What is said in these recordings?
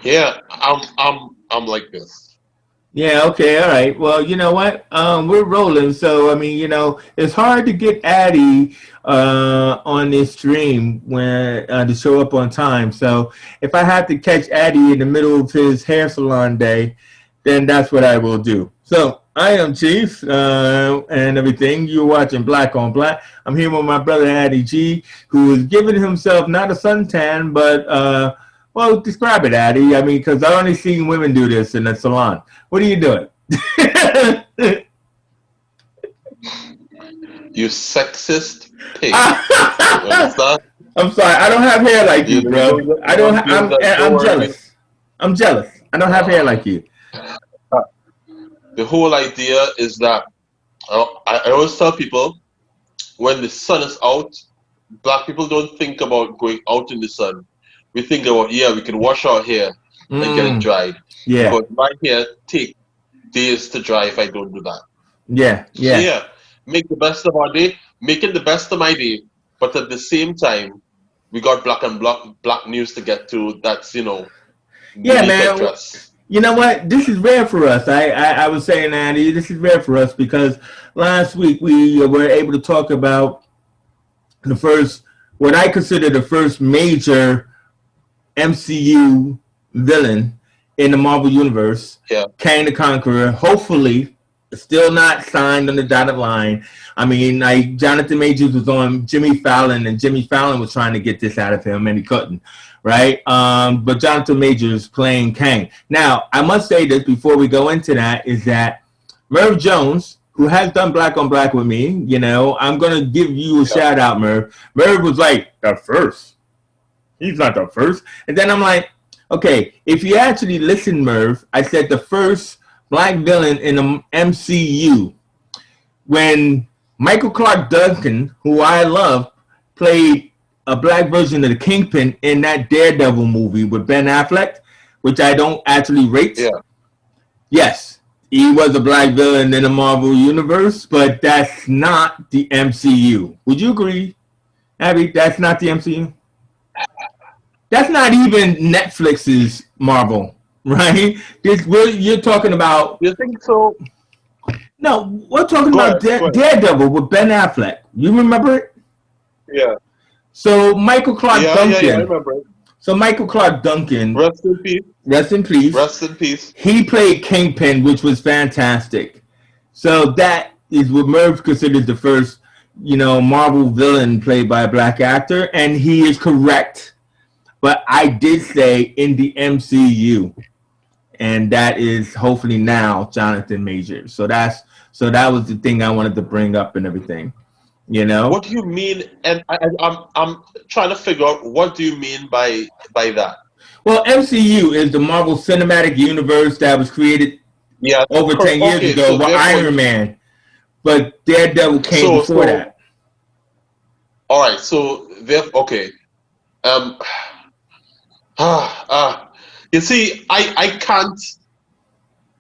Yeah, I'm like this. Yeah, okay, all right. Well, you know what? We're rolling, so I mean, it's hard to get Addy on this stream when to show up on time. So if I have to catch Addy in the middle of his hair salon day, then that's what I will do. So I am Chief and everything. You're watching Black on Black. I'm here with my brother Addy G, who is giving himself not a suntan, but well, describe it, Addy. I mean, because I only seen women do this in the salon. What are you doing? You sexist pig. You I'm understand? sorry. I don't have hair like you, You bro. I don't. don't I'm worry. jealous. I'm jealous. I don't have hair like you. The whole idea is that I always tell people when the sun is out, black people don't think about going out in the sun. We think about, yeah, we can wash our hair and get it Mm, dried. yeah. Because my hair take days to dry if I don't do that. Yeah. So Yeah. yeah, make the best of our day, making the best of my day, but at the same time, we got black news to get to. That's Yeah, beneath our man. dress. You know what? This is rare for us. I was saying, Andy, this is rare for us because last week we were able to talk about the first, what I consider the first major MCU villain in the Marvel Universe, Yeah, Kang the Conqueror. Hopefully, still not signed on the dotted line. I mean, like Jonathan Majors was on Jimmy Fallon, and Jimmy Fallon was trying to get this out of him, and he couldn't. Right? But Jonathan Majors playing Kang. Now, I must say this before we go into that is that Merv Jones, who has done Black on Black with me, I'm gonna give you a yeah. shout out, Merv. Merv was like the first. He's not the first. And then I'm like, okay, if you actually listen, Merv, I said the first black villain in the MCU when Michael Clark Duncan, who I love, played a black version of the Kingpin in that Daredevil movie with Ben Affleck, which I don't actually rate. Yeah. Yes, he was a black villain in the Marvel Universe, but that's not the MCU. Would you agree, Abby? That's not the MCU? That's not even Netflix's Marvel, right? You're talking about. You think so? No, we're talking Go about ahead. Go ahead. Daredevil with Ben Affleck. You remember it? Yeah. So Michael Clark Yeah. I Duncan. remember it. So Michael Clark Duncan, Rest in peace. rest in peace. Rest in peace. He played Kingpin, which was fantastic. So that is what Merv considers the first, Marvel villain played by a black actor, and he is correct. But I did say in the MCU, and that is hopefully now Jonathan Majors. So that was the thing I wanted to bring up and everything. You know? What do you mean? And I'm trying to figure out what do you mean by that? Well, MCU is the Marvel Cinematic Universe that was created Yeah. over 10 years Okay. ago So with therefore, Iron Man, but Daredevil came so before so that. all right. So there. Okay. Um. Ah. ah. You see, I can't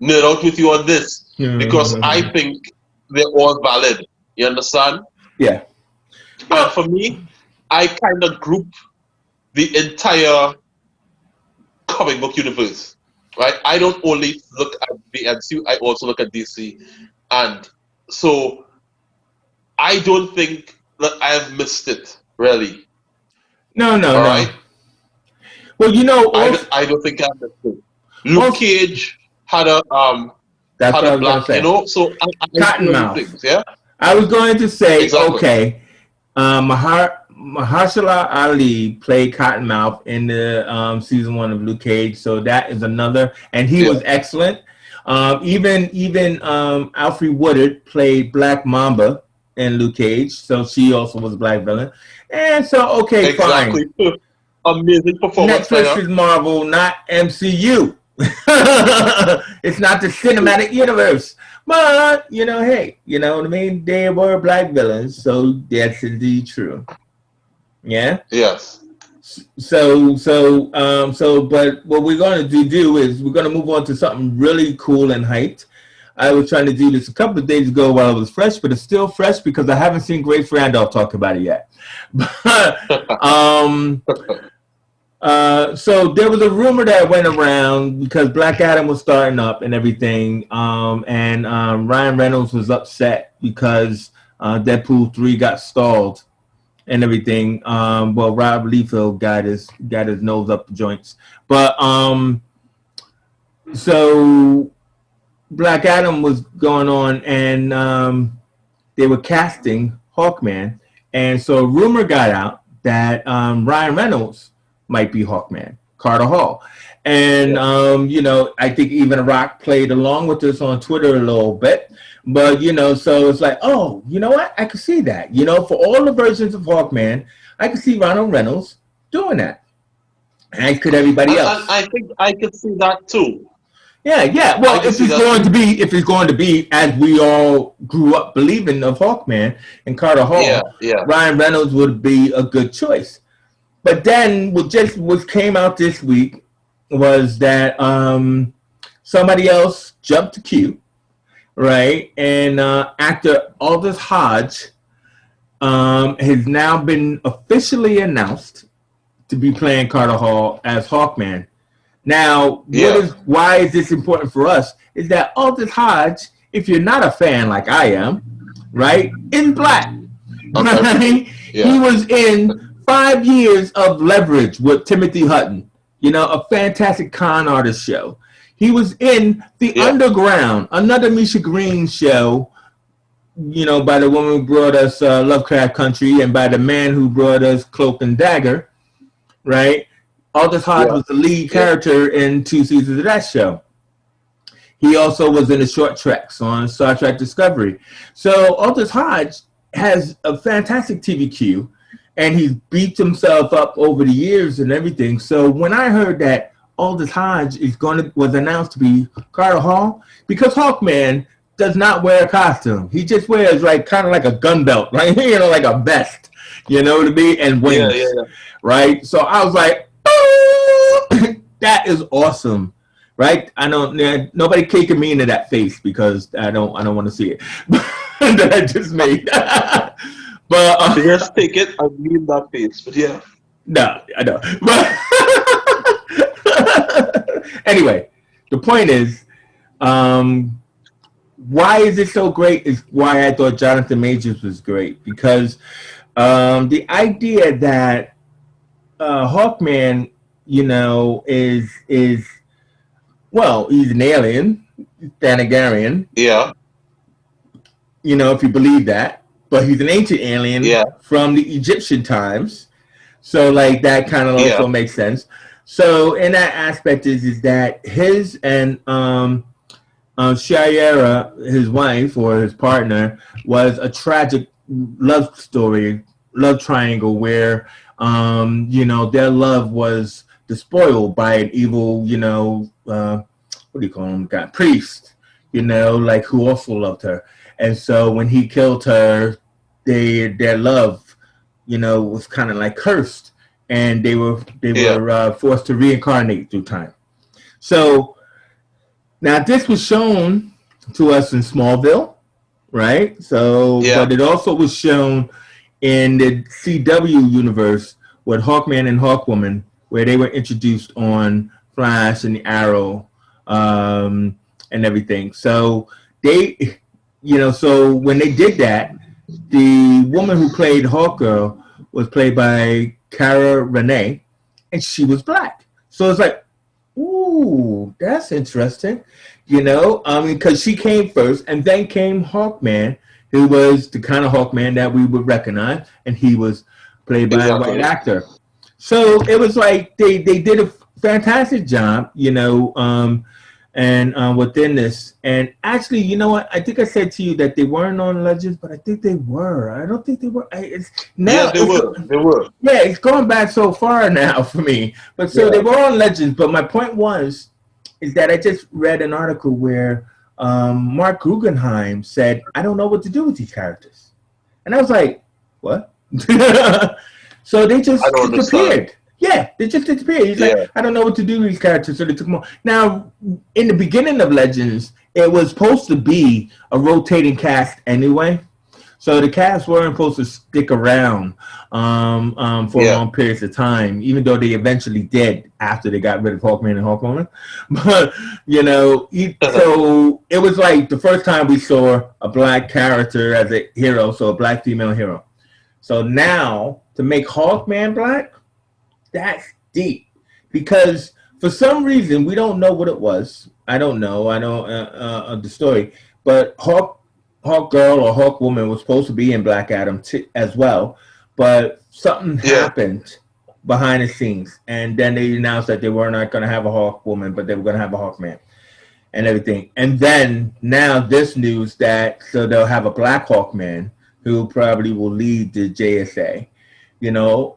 nerd out with you on this because I think they're all valid. You understand? Yeah. And Well, for me, I kind of group the entire comic book universe, right? I don't only look at the MCU, I also look at DC. And so I don't think that I have missed it, really. no, no, All no. right? Well, also, I don't think I missed it. Luke also Cage had a that's had what I a was gonna black, say. I see all these Cottonmouth. things, yeah? I was going to say, Exactly. okay, Mahershala Ali played Cottonmouth in the season one of Luke Cage, so that is another, and he Yeah. was excellent. Even Alfre Woodard played Black Mamba in Luke Cage, so she also was a black villain. And so, okay, fine. Exactly. Amazing performance by Netflix her. is Marvel, not MCU. It's not the cinematic universe. But, hey, you know what I mean? They were black villains, so that's indeed true. Yeah. Yes. But what we're going to do is we're going to move on to something really cool and hyped. I was trying to do this a couple of days ago while I was fresh, but it's still fresh because I haven't seen Grace Randolph talk about it yet. um, So there was a rumor that went around because Black Adam was starting up and everything, and Ryan Reynolds was upset because Deadpool 3 got stalled and everything. Well, Rob Liefeld got his nose up the joints, but so Black Adam was going on, and they were casting Hawkman, and so a rumor got out that Ryan Reynolds might be Hawkman, Carter Hall. And, I think even Rock played along with this on Twitter a little bit. But, so it's like, oh, you know what? I could see that. For all the versions of Hawkman, I could see Ryan Reynolds doing that. And could everybody else. I think I could see that too. Yeah. Well, if it's going to be as we all grew up believing of Hawkman and Carter Hall, Ryan Reynolds would be a good choice. But then what came out this week was that somebody else jumped the queue, right? And actor Aldis Hodge has now been officially announced to be playing Carter Hall as Hawkman. Now, why is this important for us? Is that Aldis Hodge, if you're not a fan like I am, right, is black. Okay. Right? Yeah. He was in 5 years of Leverage with Timothy Hutton, a fantastic con artist show. He was in The Underground, another Misha Green show, by the woman who brought us Lovecraft Country and by the man who brought us Cloak and Dagger, right? Aldis Hodge was the lead character in 2 seasons of that show. He also was in the short treks on Star Trek Discovery. So Aldis Hodge has a fantastic TV queue, and he's beat himself up over the years and everything. So when I heard that Aldis Hodge was announced to be Carter Hall, because Hawkman does not wear a costume. He just wears kind of like a gun belt, right? Like a vest, you know what I mean? And wings, right? So I was like, that is awesome, right? I don't. Nobody kicking me into that face because I don't want to see it that I just made. But just take it and leave that face. But no, I don't. But anyway, the point is, why is it so great? Is why I thought Jonathan Majors was great, because the idea that Hawkman, is well, he's an alien, Thanagarian. Yeah. If you believe that, but he's an ancient alien from the Egyptian times, so that kind of also makes sense. So in that aspect is that his and Shayera, his wife or his partner, was a tragic love story, love triangle where their love was despoiled by an evil, what do you call him? Priest, who also loved her. And so when he killed her, their love, was kind of cursed, and they were forced to reincarnate through time. So now this was shown to us in Smallville, right? So, but it also was shown in the CW universe with Hawkman and Hawkwoman, where they were introduced on Flash and the Arrow, and everything. So they, so when they did that, the woman who played Hawkgirl was played by Cara Renee, and she was black. So it's like, ooh, that's interesting, because she came first, and then came Hawkman, who was the kind of Hawkman that we would recognize, and he was played by a white actor. So it was like they did a fantastic job, and within this. And actually, you know what? I think I said to you that they weren't on Legends, but I think they were. I don't think they were. They were. Yeah, it's going back so far now for me. But so they were on Legends. But my point is that I just read an article where Mark Guggenheim said, I don't know what to do with these characters. And I was like, what? So they just disappeared. Yeah, they just disappeared. He's like, I don't know what to do with these characters, so they took them on. Now, in the beginning of Legends, it was supposed to be a rotating cast anyway. So the cast weren't supposed to stick around for Yeah. long periods of time, even though they eventually did after they got rid of Hawkman and Hawkwoman. But so it was like the first time we saw a black character as a hero, so a black female hero. So now to make Hawkman black, that's deep because for some reason we don't know what it was. I don't know. I don't the story, but Hawk Girl or Hawk Woman was supposed to be in Black Adam as well, but something Yeah. happened behind the scenes, and then they announced that they were not going to have a Hawk Woman, but they were going to have a Hawkman and everything. And then now this news that so they'll have a Black Hawkman who probably will lead the JSA,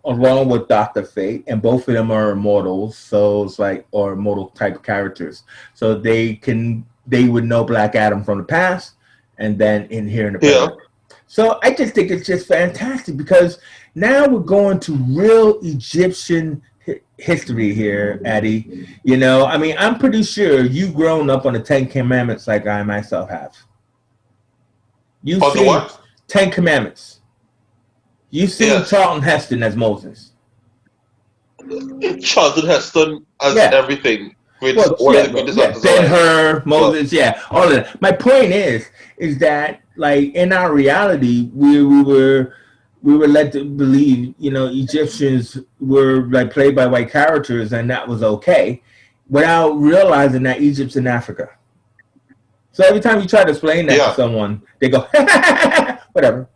along with Dr. Fate, and both of them are immortals, so it's like or immortal type characters. So they would know Black Adam from the past and then in here in the Yeah. present. So I just think it's just fantastic because now we're going to real Egyptian history here, Eddie. I mean, I'm pretty sure you've grown up on the Ten Commandments like I myself have. You've On the seen what? 10 Commandments. You've seen Yes. Charlton Heston as Moses. Charlton Heston as Yeah. everything. Greatest, Well, one of the greatest yeah, actors Ben alive. Hur, Yeah. Moses, yeah, all of that. My point is that like in our reality, we were led to believe, Egyptians were like played by white characters, and that was okay, without realizing that Egypt's in Africa. So every time you try to explain that to Yeah. someone, they go, whatever.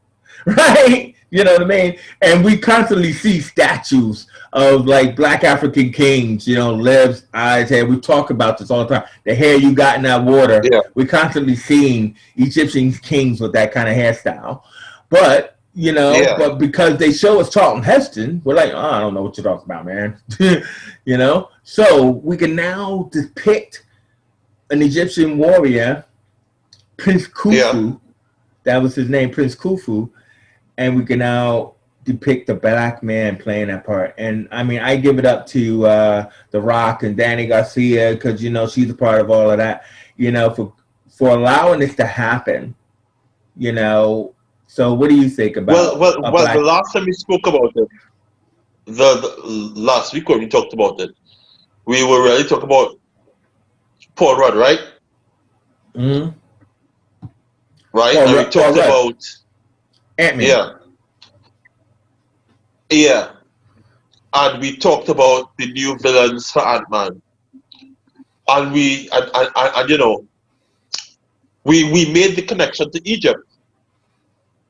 Right? You know what I mean? And we constantly see statues of like black African kings, lips, eyes, hair. We talk about this all the time. The hair you got in that water. Yeah. We constantly seeing Egyptian kings with that kind of hairstyle. But, Yeah. but because they show us Charlton Heston, we're like, oh, I don't know what you're talking about, man. So we can now depict an Egyptian warrior, Prince Yeah. Khufu. That was his name, Prince Khufu, and we can now depict a black man playing that part. And I mean, I give it up to The Rock and Danny Garcia because she's a part of all of that. For allowing this to happen. So what do you think Well, about well, a well. The black? last time we spoke about it, the last week when we talked about it, we were really talking about Paul Rudd, right? Mm-hmm. Right, and we Paul talked Rudd, about Ant-Man. yeah, yeah, and we talked about the new villains for Ant-Man, and we made the connection to Egypt.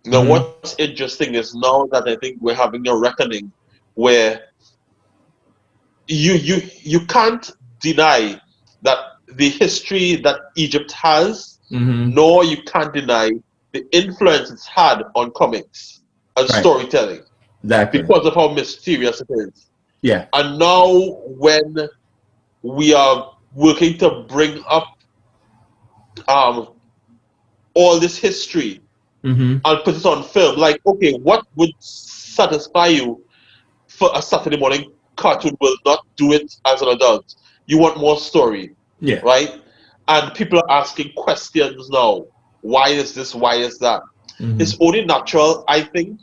Now, Mm-hmm. what's interesting is now that I think we're having a reckoning where you can't deny that the history that Egypt has, Mm-hmm. nor you can't deny the influence it's had on comics and Right. storytelling Exactly. because of how mysterious it is. Yeah. And now, when we are working to bring up um, all this history Mm-hmm. and put it on film, like, okay, what would satisfy you for a Saturday morning cartoon will not do it as an adult? You want more story, Yeah. right? And people are asking questions now. Why is this? Why is that? Mm-hmm. It's only natural, I think,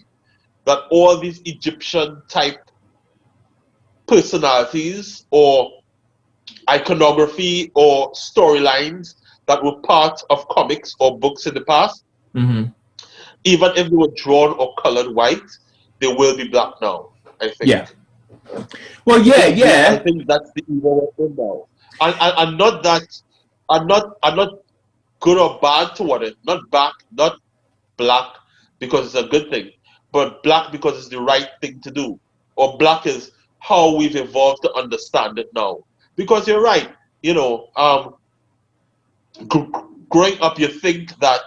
that all these Egyptian type personalities or iconography or storylines that were part of comics or books in the past, Mm-hmm. even if they were drawn or colored white, they will be black now, I think. Yeah. Well, yeah, I yeah. think that's the evil we're in now. And not that I'm not good or bad toward it. Not black because it's a good thing, but black because it's the right thing to do. Or black is how we've evolved to understand it now. Because you're right, gr- growing up, you think that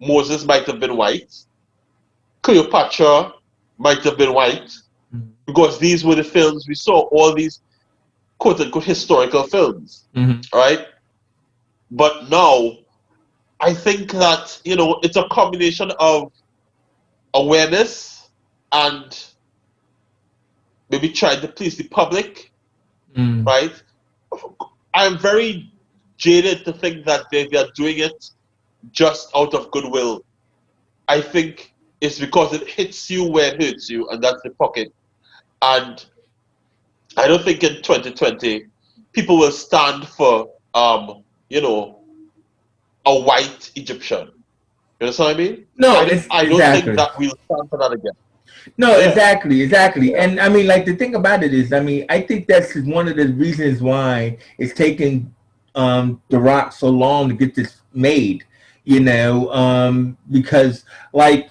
Moses might have been white, Cleopatra might have been white, because these were the films we saw, all these quote unquote historical films, Mm-hmm. right? But now, I think that, it's a combination of awareness and maybe trying to please the public, Mm-hmm. right? I'm very jaded to think that they are doing it just out of goodwill. I think it's because it hits you where it hurts you, and that's the pocket. And I don't think in 2020 people will stand for you know, a white Egyptian. You understand what I mean? No, I don't think exactly. that we'll stand for that again. No, Yeah, exactly. yeah, And I mean, like the thing about it is, I mean, I think that's one of the reasons why it's taken The Rock so long to get this made. Because like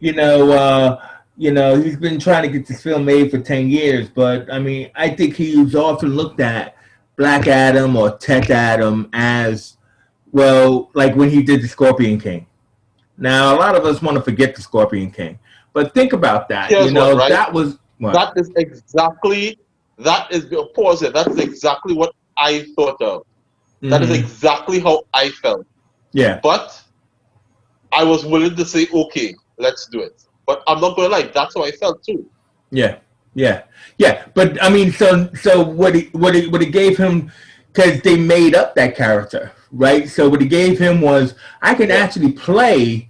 you know, he's been trying to get this film made for 10 years, but I mean, I think he's often looked at Black Adam or Tech Adam as well, like when he did the Scorpion King. Now, a lot of us want to forget the Scorpion King, but think about that. here's what, right? That was what. That is exactly that is pause it. That's exactly what I thought of. That is Mm-hmm. exactly how I felt. Yeah, But I was willing to say, okay, let's do it. But I'm not gonna lie, that's how I felt too. yeah, yeah. But I mean, so what it gave him, because they made up that character, right? So what it gave him was I can Yeah, actually play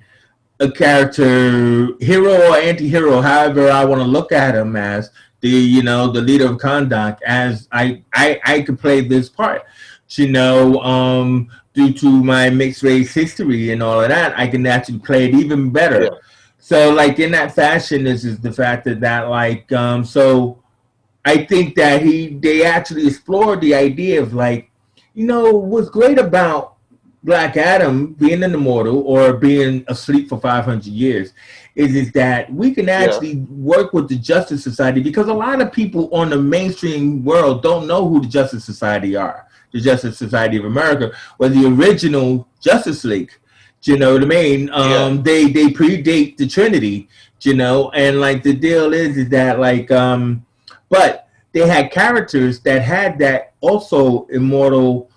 a character, hero or anti-hero, however I want to look at him as the leader of Kondak, as I could play this part. Due to my mixed race history and all of that, I can actually play it even yeah, better. So like in that fashion, this is the fact that like so I think that they actually explored the idea of like, what's great about Black Adam being an immortal or being asleep for 500 years is that we can yeah, actually work with the Justice Society, because a lot of people on the mainstream world don't know who the Justice Society are. The Justice Society of America or the original Justice League. Do you know what I mean? yeah, They predate the Trinity, and like the deal is that like but they had characters that had that also immortal,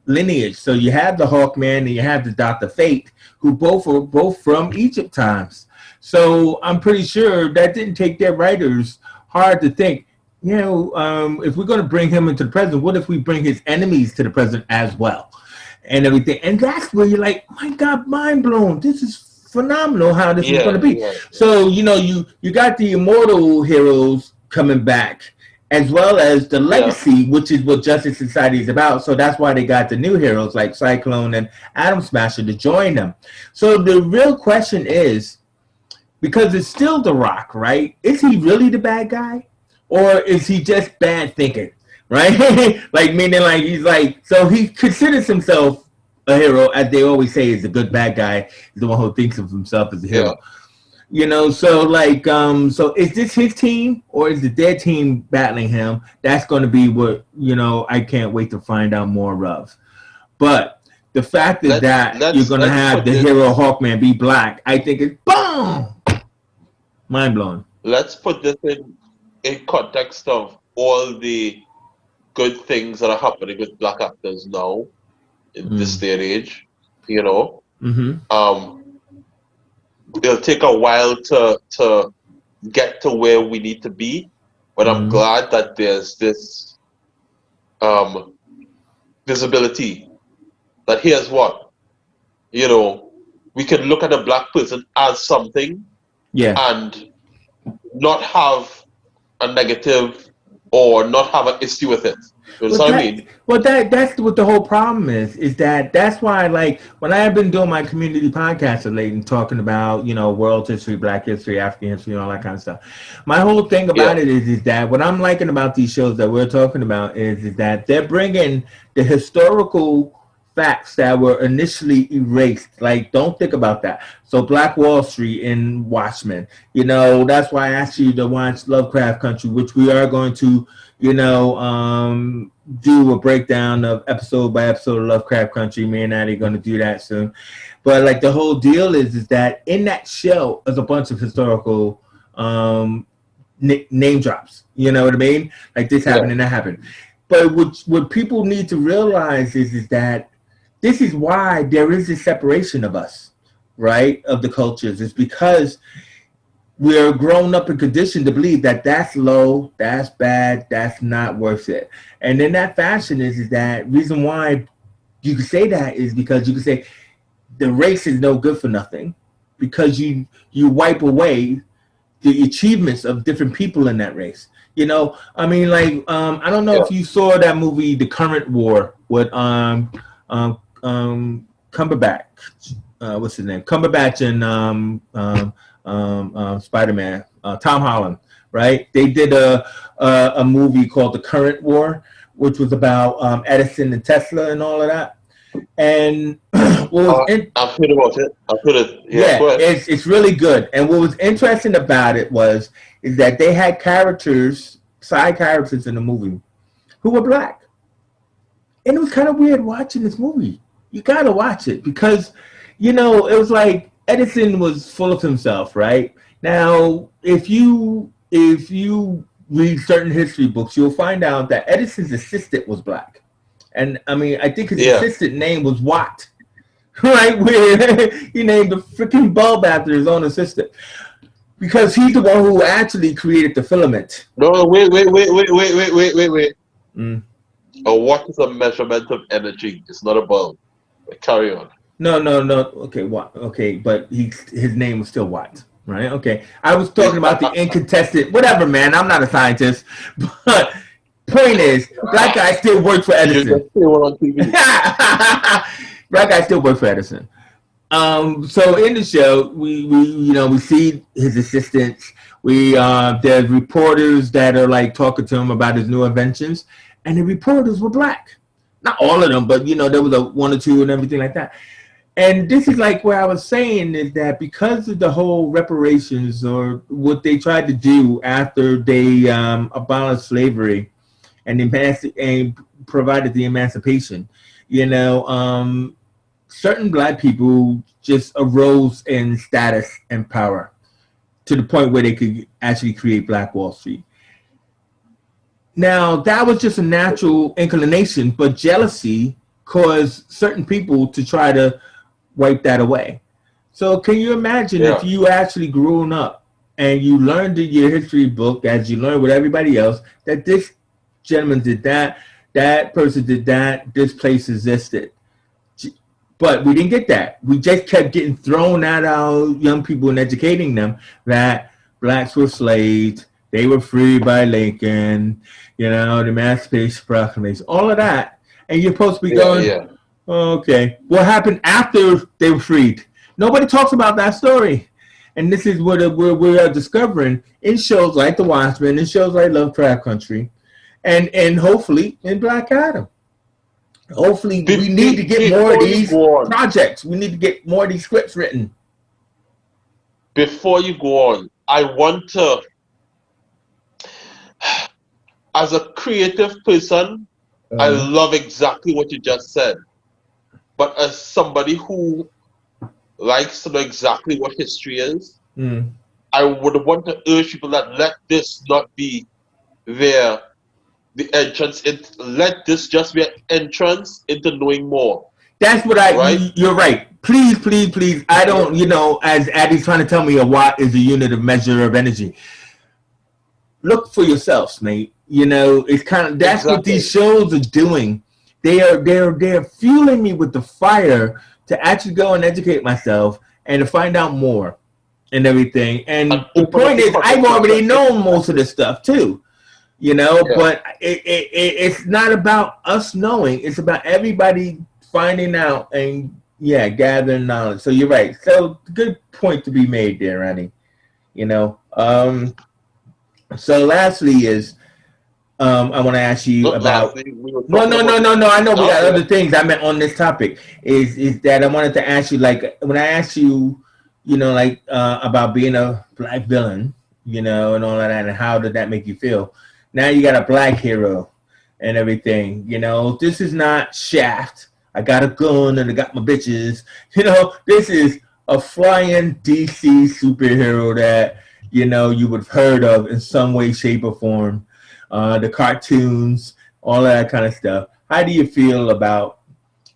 lineage. So you have the Hawkman and you have the Dr. Fate, who both are both from Egypt times. So I'm pretty sure that didn't take their writers hard to think, if we're going to bring him into the present, what if we bring his enemies to the present as well? And everything. And that's where you're like, my God, mind blown. This is phenomenal how this is going yeah, to be. yeah, So, you got the immortal heroes coming back, as well as the yeah. legacy, which is what Justice Society is about. So that's why they got the new heroes like Cyclone and Atom Smasher to join them. So the real question is, because it's still The Rock, right? Is he really the bad guy? Or is he just bad thinking? Right? Like meaning like he's like, so he considers himself a hero, as they always say, is a good bad guy, is the one who thinks of himself as a Yeah. hero. So like so is this his team or is it their team battling him? That's gonna be what, I can't wait to find out more of. But the fact is that you're gonna Let's have put the this hero Hawkman be black, I think it's boom, mind blowing. let's put this in context of all the good things that are happening with black actors now in this Mm. day and age. You know, Mm-hmm. um, it'll take a while to get to where we need to be, but I'm Mm-hmm. glad that there's this um, visibility. That here's what, you know, we can look at a black person as something Yeah. and not have a negative or not have an issue with it. You Well, understand what I mean? that's what the whole problem is that that's why, like, when I have been doing my community podcast lately and talking about, world history, black history, African history, and all that kind of stuff. My whole thing Yeah, about it is that what I'm liking about these shows that we're talking about is that they're bringing the historical facts that were initially erased. Like, don't think about that. So, Black Wall Street in Watchmen, that's why I asked you to watch Lovecraft Country, which we are going to, do a breakdown of episode by episode of Lovecraft Country. Me and Addie are going to do that soon. But like the whole deal is that in that show is a bunch of historical name drops. You know what I mean? Like this yeah, happened and that happened. But what people need to realize is that this is why there is this separation of us, right? Of the cultures. It's because we're grown up and conditioned to believe that that's low, that's bad, that's not worth it. And in that fashion is that reason why you can say that is because you can say the race is no good for nothing. because you wipe away the achievements of different people in that race. You know, I mean, like, I don't know Yeah. if you saw that movie, The Current War, with Cumberbatch. What's his name? Cumberbatch and Spider Man, Tom Holland. Right? They did a movie called The Current War, which was about Edison and Tesla and all of that. And what was I've heard about it. I've heard it. Yeah, yeah, go ahead. it's really good. And what was interesting about it is that they had characters, side characters in the movie, who were black. And it was kind of weird watching this movie. You gotta watch it because, you know, it was like Edison was full of himself, right? Now, if you read certain history books, you'll find out that Edison's assistant was black. And I mean, I think his Yeah. assistant name was Watt. Right, where he named the freaking bulb after his own assistant because he's the one who actually created the filament. No, wait. Mm. What is a measurement of energy? It's not a bulb. Carry on. No. Okay, what? Okay, but his name was still Watt, right? Okay, I was talking about the incontested. Whatever, man. I'm not a scientist, but point is, black guy still works for You Edison. just say one on TV. Black guy still works for Edison. So in the show, we see his assistants. There's reporters that are like talking to him about his new inventions, and the reporters were black. Not all of them, but there was one or two and everything like that. And this is like where I was saying is that because of the whole reparations or what they tried to do after they abolished slavery and provided the emancipation, certain black people just arose in status and power to the point where they could actually create Black Wall Street. Now, that was just a natural inclination, but jealousy caused certain people to try to wipe that away. So can you imagine if you actually grown up and you learned in your history book, as you learned with everybody else, that this gentleman did that person did that, this place existed. But we didn't get that. We just kept getting thrown at our young people and educating them that blacks were slaves, they were freed by Lincoln, the Emancipation Proclamation, all of that. And you're supposed to be going, oh, okay, what happened after they were freed? Nobody talks about that story. And this is what we are discovering in shows like The Watchmen, in shows like Lovecraft Country, and hopefully in Black Adam. Hopefully, we need to get more of these projects. We need to get more of these scripts written. Before you go on, I want to, as a creative person, I love exactly what you just said. But as somebody who likes to know exactly what history is, I would want to urge people that let this not be the entrance. Let this just be an entrance into knowing more. That's what you're right. Please. I don't, as Addie's trying to tell me, a watt is a unit of measure of energy. Look for yourselves, mate. It's kind of, that's what these shows are doing. They're fueling me with the fire to actually go and educate myself and to find out more and everything. And the point is, I've already known most of this stuff too. But it's not about us knowing. It's about everybody finding out and gathering knowledge. So you're right. So good point to be made there, Ronnie. So lastly is I want to ask you about no. I know we got other things. I meant on this topic is that I wanted to ask you, like, when I asked you, about being a black villain, and all of that, and how did that make you feel? Now you got a black hero and everything. This is not Shaft. I got a gun and I got my bitches. This is a flying DC superhero that you would have heard of in some way, shape, or form. The cartoons, all of that kind of stuff. How do you feel about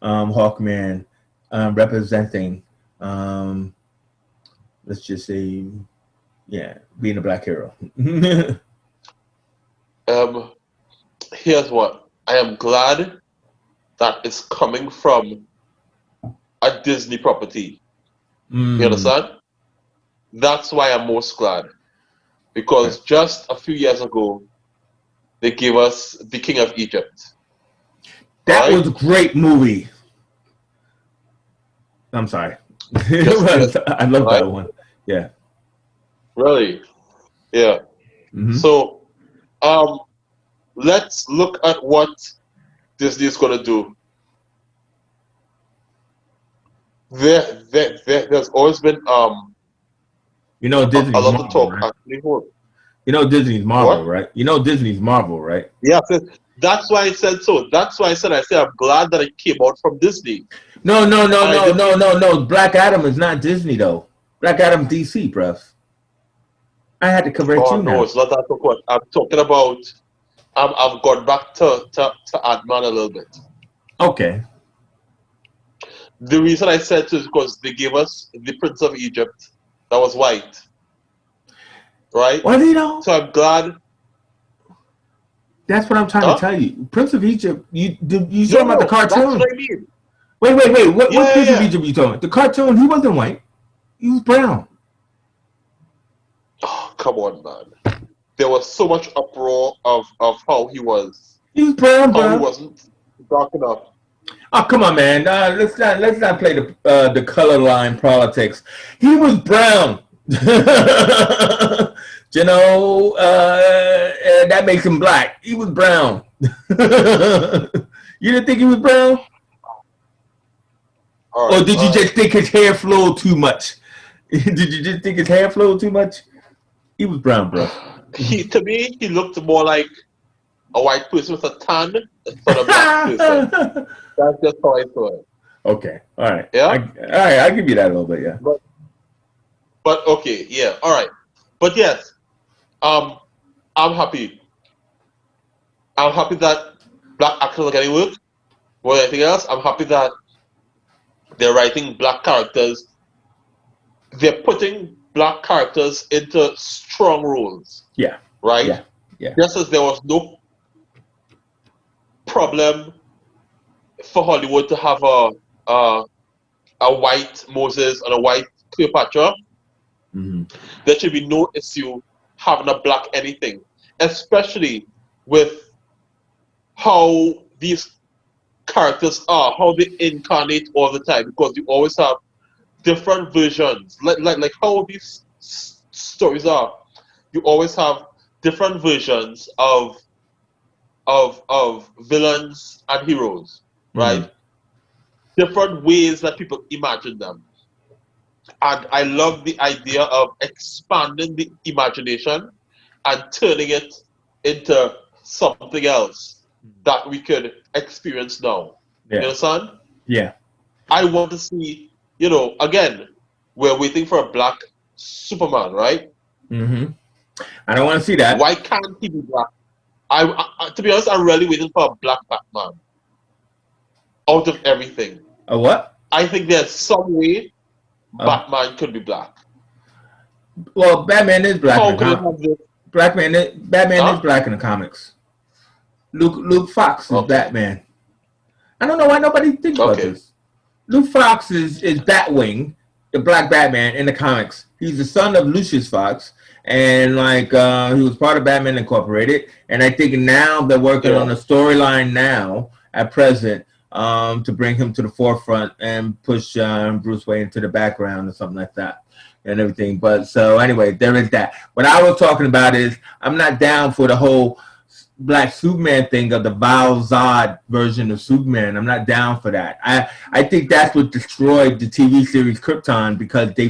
Hawkman representing, let's just say, being a black hero? Here's what. I am glad that it's coming from a Disney property. You understand? that's why I'm most glad. Because just a few years ago, they gave us the King of Egypt. That was Right? a great movie. I'm sorry. Just I love right? that one. Yeah. Really? Yeah. Hmm. So let's look at what Disney is gonna do. There's always been You know a Disney's lot of Marvel, talk right? actually. Hold. You know Disney's Marvel, What? right? You know Disney's Marvel, right? Yeah, that's why I said so. That's why I said I'm glad that it came out from Disney. No, no, no, And I no, didn't no, no, no. Black Adam is not Disney though. Black Adam DC, bruv. I had to correct oh you no, now. it's not that what I'm talking about. I've gone back to Ant-Man a little bit. Okay. The reason I said so is because they gave us the Prince of Egypt that was white, right? Well, you know, So I'm glad. that's what I'm trying to Huh? tell you. Prince of Egypt. You talking about the No, that's cartoon? what I mean. Wait. What Yeah, yeah, Prince of yeah. Egypt you talking about? The cartoon? He wasn't white. He was brown. Oh, come on, man. There was so much uproar of He was brown, how he bruv. wasn't dark enough. Oh, come on, man. Let's not play the color line politics. He was brown. You know, that makes him black. He was brown. You didn't think he was brown, All or right, did you all right. just think his hair flowed too much? Did you just think his hair flowed too much? He was brown, bro. To me, he looked more like a white person with a tan than a black person. That's just how I saw it. Okay, all right, Yeah, all right. I'll give you that a little bit, yeah. but okay, yeah, all right. But yes, um, I'm happy. I'm happy that black actors are getting work. More than anything else, I'm happy that they're writing black characters. They're putting black characters into strong roles, Yeah, right? yeah, yeah. Just as there was no problem for Hollywood to have a, a white Moses and a white Cleopatra, Hmm. there should be no issue having a black anything, especially with how these characters are, how they incarnate all the time, because you always have different versions, like how these stories are. You always have different versions of villains and heroes, Hmm. right? Different ways that people imagine them. And I love the idea of expanding the imagination and turning it into something else that we could experience now. You Yeah, understand? yeah. I want to see, again, we're waiting for a black Superman, right? Hmm. I don't want to see that. Why can't he be black? To be honest, I'm really waiting for a black Batman out of everything. A what? I think there's some way A, Batman could be black. well, Batman is black in How the could it comics. have this? Batman is Huh? black in the comics. Luke Fox is Okay. Batman. I don't know why nobody thinks about Okay. this. Luke Fox is Batwing, the Black Batman in the comics. He's the son of Lucius Fox, and he was part of Batman Incorporated. And I think now they're working Yeah. on a storyline now at present to bring him to the forefront and push Bruce Wayne into the background or something like that and everything. But so anyway, there is that. What I was talking about is I'm not down for the whole Black Superman thing of the Val Zod version of Superman. I'm not down for that. I think that's what destroyed the TV series Krypton, because they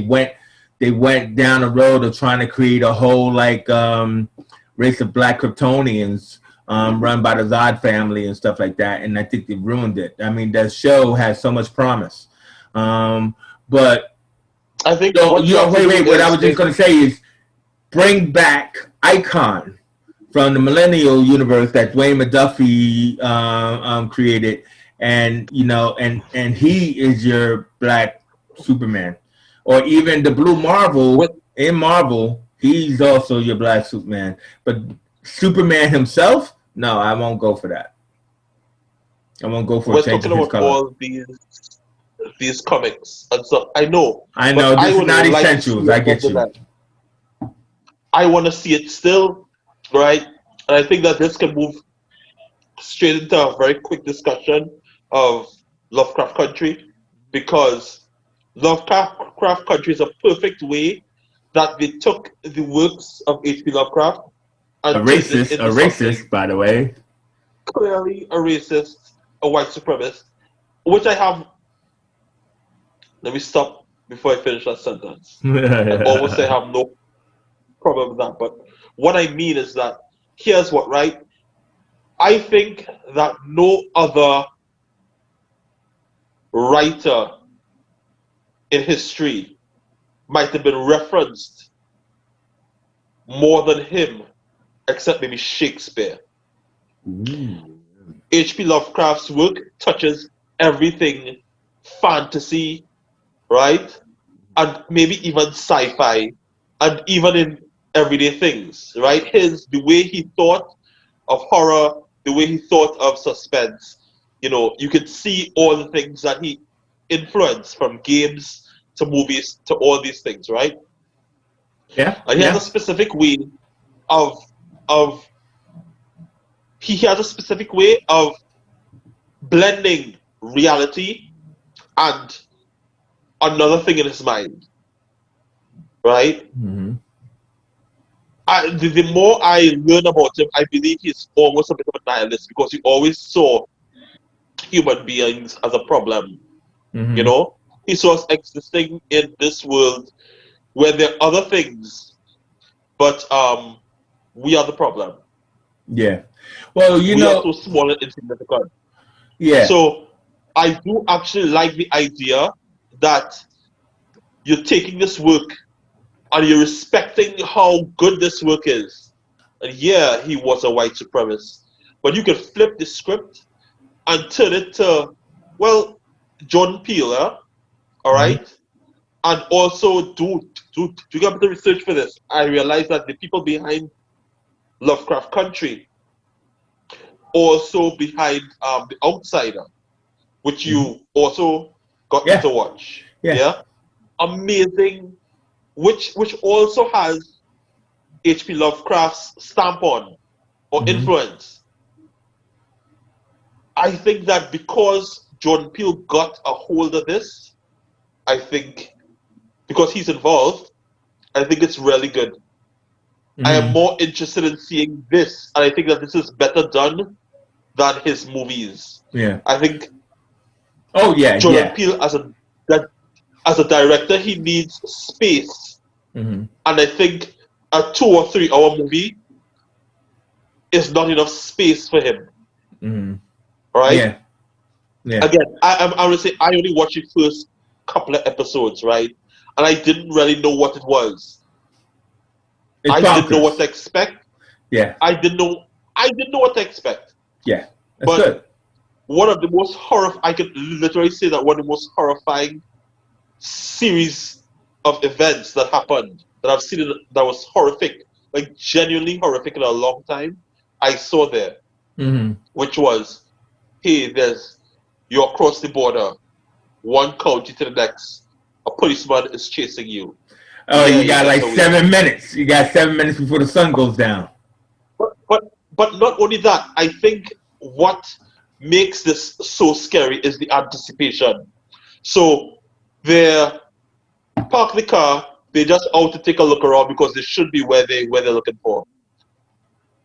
went down a road of trying to create a whole race of Black Kryptonians run by the Zod family and stuff like that. And I think they ruined it. I mean, that show has so much promise. But I think what you have to do wait. What I was just is going to say is bring back Icon from the Millennial universe that Dwayne McDuffie created, and and he is your Black Superman, or even the Blue with Marvel in Marvel, he's also your Black Superman. But Superman himself, no, I won't go for that. I won't go for a we're change talking of his about color. all these these comics and stuff. I know, I but know I this is would not like to see essentials. it I get you. nonetheless. I want to see it still, right? And I think that this can move straight into a very quick discussion of Lovecraft Country, because Lovecraft Country is a perfect way that they took the works of H.P. Lovecraft and turned it A into something racist, by the way. clearly a racist, a white supremacist, which I have. Let me stop before I finish that sentence. I almost say I have no problem with that, but what I mean is that here's what, right? I think that no other writer in history might have been referenced more than him, except maybe Shakespeare. H.P. Lovecraft's work touches everything fantasy, right? And maybe even sci-fi, and even in everyday things, right? The way he thought of horror, the way he thought of suspense, you could see all the things that he influenced, from games to movies to all these things, right? Yeah, And he has a yeah. specific way of of he has a specific way of blending reality and another thing in his mind, right? Mm-hmm. The more I learn about him, I believe he's almost a bit of a nihilist, because he always saw human beings as a problem. You Mm-hmm. know, he saw us existing in this world where there are other things, but we are the problem. Yeah. Well, We are so small and insignificant. yeah. So I do actually like the idea that you're taking this work and you're respecting how good this work is. And yeah, he was a white supremacist, but you can flip the script and turn it to, well, John Peel, huh? All Mm-hmm. right, and also do a bit of research for this. I realized that the people behind Lovecraft Country, also behind The Outsider, which Mm-hmm. you also got me Yeah. to watch. Yeah. Yeah, amazing. Which also has H.P. Lovecraft's stamp on, or Mm-hmm. influence. I think that because Jordan Peele got a hold of this, I think because he's involved, I think it's really good. I am Mm-hmm. more interested in seeing this, and I think that this is better done than his movies. Yeah. I think Oh yeah. Jordan Yeah. Peele, that as a director, he needs space, Mm-hmm. and I think a 2 or 3 hour movie is not enough space for him. Mm-hmm. Right? Yeah. Yeah. Again, I would say I only watched the first couple of episodes, right? And I didn't really know what it was. It's I didn't know what bonkers. to expect. Yeah. I didn't know. I didn't know what to expect. Yeah. That's But good. one of the most I could literally say that one of the most horrifying series of events that happened that I've seen that was horrific, like genuinely horrific in a long time, I saw there, Mm-hmm. which was, hey, you're across the border, one county to the next, a policeman is chasing you. Oh, Yeah, you you got get like away. 7 minutes. You got 7 minutes before the sun goes down. But, but but not only that, I think what makes this so scary is the anticipation. So they park the car, they just out to take a look around because they should be where they're looking for.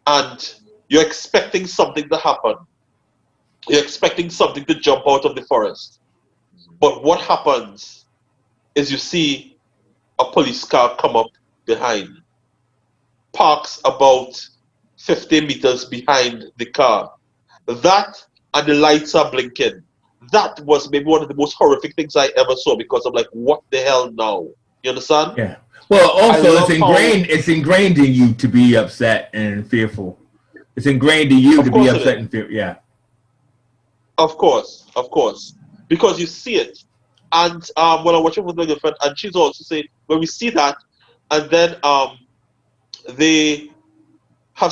And you're expecting something to happen. You're expecting something to jump out of the forest. But what happens is you see a police car come up behind, parks about 50 meters behind the car. That and the lights are blinking. That was maybe one of the most horrific things I ever saw, because I'm like, what the hell now? You understand? Yeah. Well, I also it's love how, ingrained. It's ingrained in you to be upset and fearful. It's ingrained in you of to be course it upset is. and fear. Yeah. Of course. Because you see it. And when I'm watching with my girlfriend, and she's also saying, when we see that, and then they have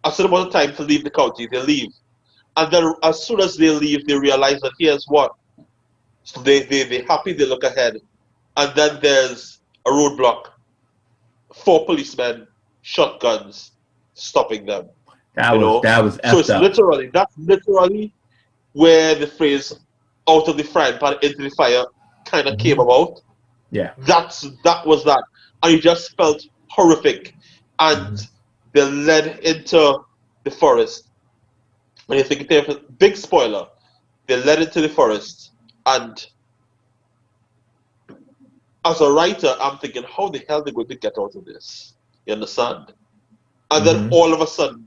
a certain amount of time to leave the county, they leave. And then as soon as they leave, they realize that here's what? So they happy, they look ahead. And then there's a roadblock, 4 policemen, shotguns, stopping them. That You was know? So effed up. that's literally where the phrase out of the frying pan into the fire kind of came Hmm. about. Yeah. That was that. And you just felt horrific. And Hmm. they led into the forest. When you think of a big spoiler, they led into the forest. And as a writer, I'm thinking, how the hell are they going to get out of this? You understand? And then Hmm. all of a sudden,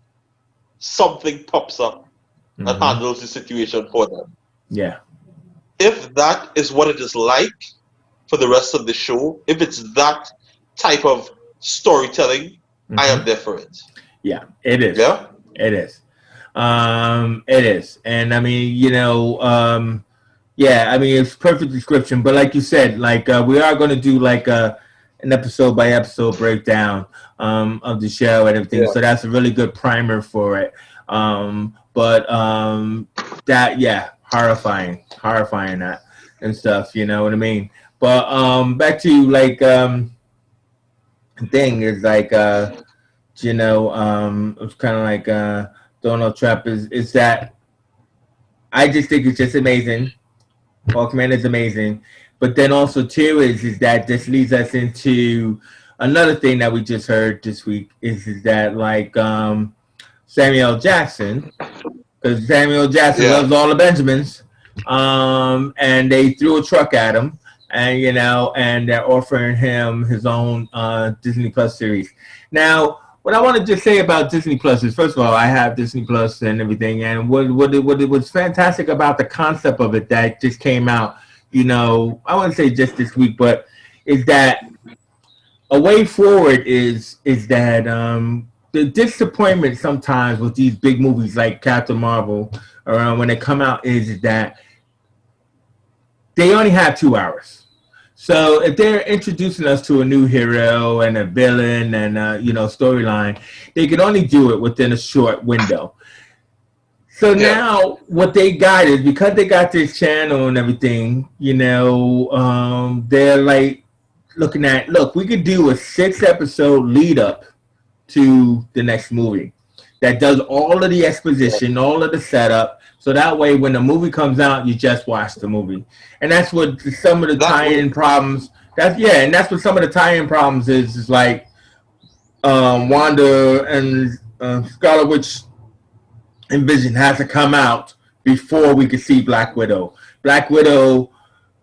something pops up and Hmm. handles the situation for them. Yeah. If that is what it is like for the rest of the show, if it's that type of storytelling, I Hmm. am there for it. Yeah. It is. Yeah? It is. It is. And I mean, yeah, I mean, it's perfect description. But like you said, like we are going to do like an episode by episode breakdown of the show and everything. Yeah. So that's a really good primer for it. But that, yeah, horrifying that and stuff. You know what I mean? But back to like thing is like it's kind of like Donald Trump is that I just think it's just amazing. Hawkman is amazing. But then also too is that this leads us into another thing that we just heard this week is that like Samuel Jackson, because Samuel Jackson Yeah. loves all the Benjamins, and they threw a truck at him, and and they're offering him his own Disney Plus series. Now, what I want to just say about Disney Plus is, first of all, I have Disney Plus and everything, and what it was fantastic about the concept of it that just came out, I wouldn't say just this week, but is that a way forward is that the disappointment sometimes with these big movies like Captain Marvel around when they come out is that they only have 2 hours. So if they're introducing us to a new hero and a villain and storyline, they can only do it within a short window. So Yeah. now what they got is because they got this channel and everything, they're like looking at, look, we could do a 6 episode lead up to the next movie that does all of the Yeah. exposition, all of the setup. So that way, when the movie comes out, you just watch the movie. And that's what some of the That tie-in works. problems. And that's what some of the tie-in problems is like Wanda and Scarlet Witch and Vision has to come out before we can see Black Widow. Black Widow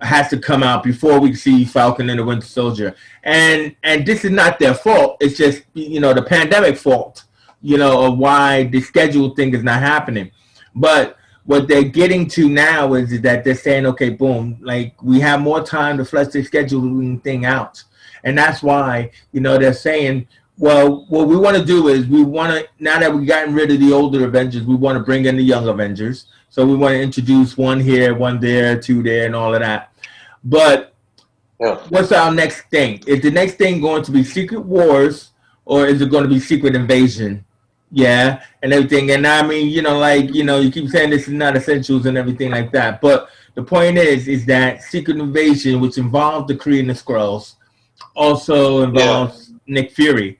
has to come out before we see Falcon and the Winter Soldier. And this is not their fault. It's just the pandemic fault. Of why the schedule thing is not happening. But what they're getting to now is that they're saying, okay, boom, like we have more time to flesh the scheduling thing out, and that's why they're saying, well, what we want to do is we want to, now that we've gotten rid of the older Avengers, we want to bring in the young Avengers. So we want to introduce one here, one there, two there, and all of that. But Yeah. what's our next thing? Is the next thing going to be Secret Wars or is it going to be Secret Invasion? Yeah, and everything. And I mean, you keep saying this is not essentials and everything like that. But the point is that Secret Invasion, which involved the Kree and the Skrulls, also Yeah. involves Nick Fury.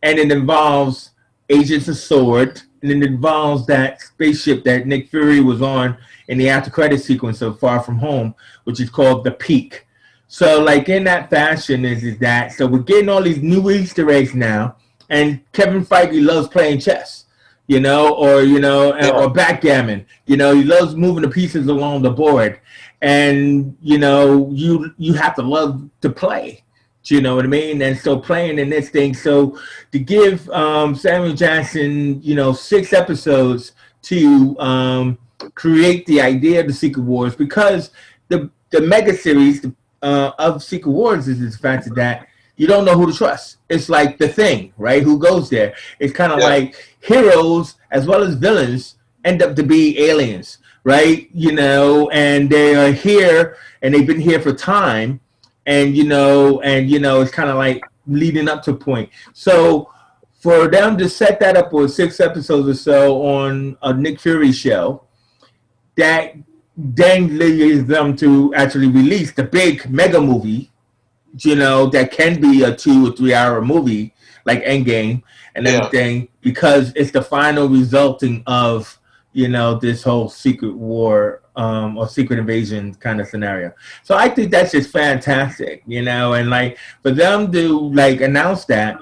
And it involves Agents of Sword. And it involves that spaceship that Nick Fury was on in the after credit sequence of Far From Home, which is called the Peak. So, like in that fashion, is that so we're getting all these new Easter eggs now, and Kevin Feige loves playing chess, or Yeah. backgammon. He loves moving the pieces along the board, and you have to love to play. Do you know what I mean? And so playing in this thing, so to give Samuel Jackson, 6 episodes to create the idea of the Secret Wars, because the mega series of Secret Wars is the fact that you don't know who to trust. It's like The Thing, right? Who goes there? It's kind of Yeah. like heroes as well as villains end up to be aliens, right? And they are here and they've been here for time, and it's kind of like leading up to a point. So for them to set that up with 6 episodes or so on a Nick Fury show, that then leads them to actually release the big mega movie, that can be a 2 or 3 hour movie like Endgame and Yeah. everything, because it's the final resulting of this whole secret war or secret invasion kind of scenario. So I think that's just fantastic, and like for them to like announce that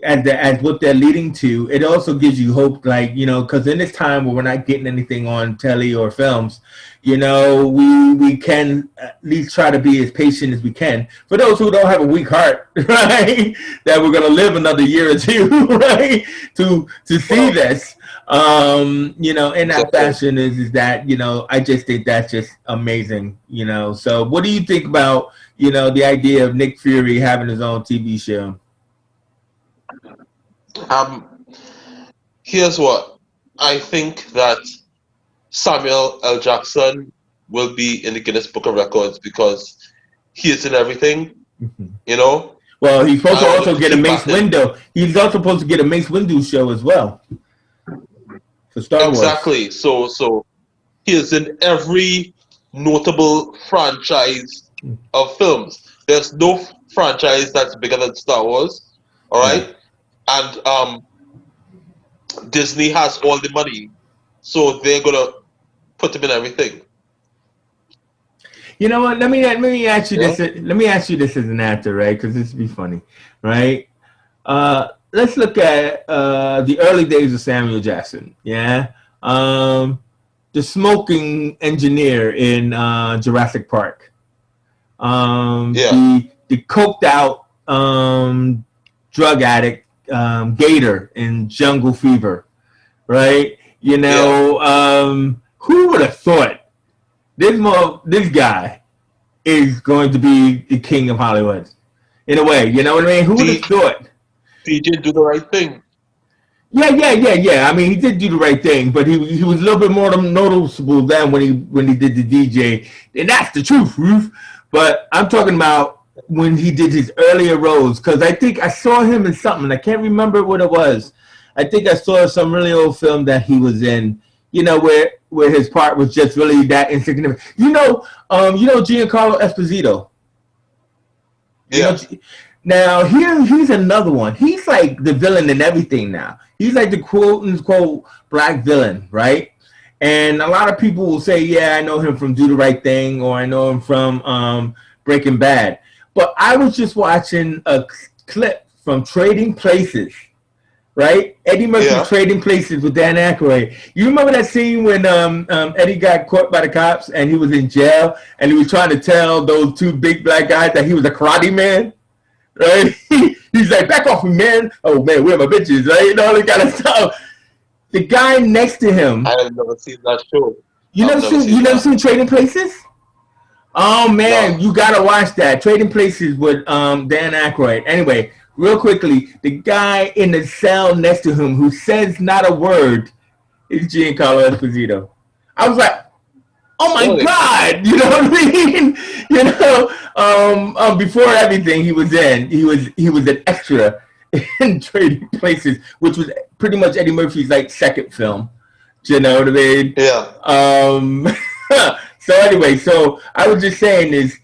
as what they're leading to, it also gives you hope, like, because in this time where we're not getting anything on telly or films, we can at least try to be as patient as we can for those who don't have a weak heart, right? That we're gonna live another year or two, right? To see Well, this, in that exactly. fashion is that I just think that's just amazing, So, what do you think about the idea of Nick Fury having his own TV show? Um, Here's what I think that Samuel L. Jackson will be in the Guinness Book of Records because he is in everything, Mhm. you know. Well, he's supposed to I also look at get a him Mace back in Windu. He's also supposed to get a Mace Windu show as well for Star Wars. exactly. So he is in every notable franchise of films. There's no franchise that's bigger than Star Wars, all Yeah. right? And Disney has all the money, so they're gonna put him in everything. You know what? Let me ask you Yeah, this. Let me ask you this as an actor, right? Because this would be funny, right? Let's look at the early days of Samuel Jackson. Yeah. The smoking engineer in Jurassic Park. yeah, The coked out drug addict Gator in Jungle Fever, right? yeah. Who would have thought this guy is going to be the king of Hollywood in a way? You know what I mean? Who would have D, thought? DJ do the right thing. Yeah, yeah, yeah, yeah. I mean, he did do the right thing, but he was a little bit more noticeable than when he did the DJ, and that's the truth, Ruth. But I'm talking about when he did his earlier roles, because I think I saw him in something. I can't remember what it was. I think I saw some really old film that he was in. Where his part was just really that insignificant. Giancarlo Esposito. You know, Yeah, now here's another one. He's like the villain in everything now. He's like the quote unquote black villain, right? And a lot of people will say, "Yeah, I know him from Do the Right Thing," or "I know him from Breaking Bad." But I was just watching a clip from Trading Places, right? Eddie Murphy yeah. Trading Places with Dan Aykroyd. You remember that scene when Eddie got caught by the cops and he was in jail and he was trying to tell those two big black guys that he was a karate man? Right? He's like, back off me, man. Oh man, where are my bitches? Right? And all that kind of stuff. The guy next to him, I have never seen that show. you I've never never seen you seen never that. seen Trading Places? Oh man, No. you gotta watch that. Trading Places with Dan Aykroyd. Anyway, real quickly, the guy in the cell next to him who says not a word is Giancarlo Esposito. I was like, oh my Really? god, you know what I mean? Before everything he was an extra in Trading Places, which was pretty much Eddie Murphy's like second film. You know what I mean? Yeah. Um, so anyway, so I was just saying is,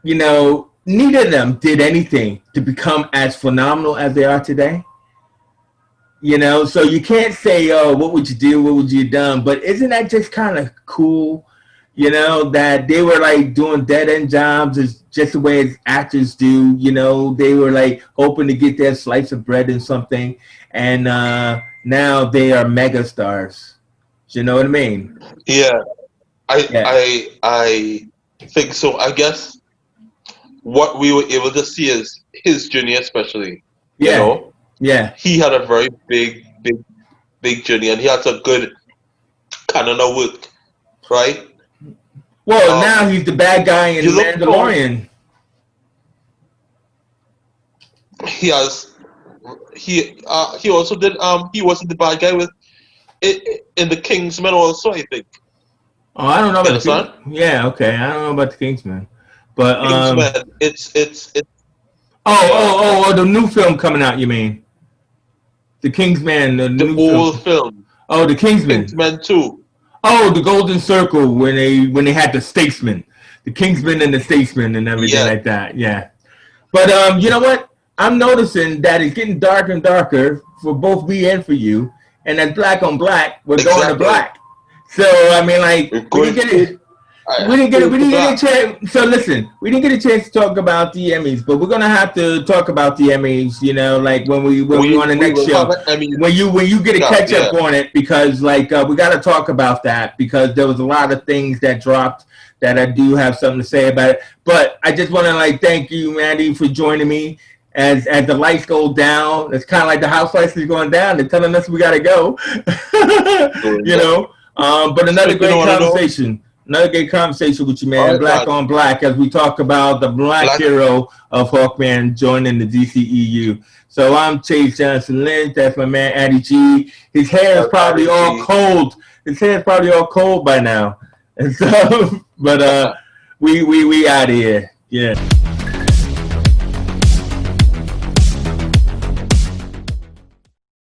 neither of them did anything to become as phenomenal as they are today. So you can't say, "Oh, what would you do? What would you have done?" But isn't that just kind of cool? That they were like doing dead end jobs is just the way as actors do. They were like hoping to get their slice of bread in something, and now they are mega stars. You know what I mean? Yeah. Yeah, I think so. I guess what we were able to see is his journey, especially. You yeah, know, yeah. he had a very big journey, and he had a good canon of work, right? Well, now Um, he's the bad guy in you look for Mandalorian. he has he also did he wasn't the bad guy with in the Kingsman also, I think. Oh, I don't know You about the understand? King. Yeah, okay, I don't know about the Kingsman, but Kingsman, it's oh, yeah, oh, oh, oh, the new film coming out. You mean the Kingsman, the the new film? old film Oh, the Kingsman. Kingsman 2. Oh, the Golden Circle when they had the Statesman, the Kingsman and the Statesman and everything Yeah, like that. Yeah. But you know what? I'm noticing that it's getting darker and darker for both me and for you. And as black on black, we're going to exactly. black. So I mean, like We're we going didn't get straight. it. We Straight to didn't get a black. chance. So listen, we didn't get a chance to talk about the Emmys, but we're gonna have to talk about the Emmys. You know, like when we on the We next will have show, an Emmy when you get a recap. catch Yeah, up on it, because like we got to talk about that because there was a lot of things that dropped that I do have something to say about it. But I just want to like thank you, Mandy, for joining me. As the lights go down, it's kind of like the house lights is going down. They're telling us we got to go. going You down. know, but another But you know great what I know? conversation. Another great conversation with you, All man. right, Black man. on black, as we talk about the black Black. hero of Hawkman joining the DCEU. So I'm Chase Johnson Lynch. That's my man, Addy G. His hair is probably all L-I-G. cold. His hair is probably all cold by now. And so, but we out of here. Yeah.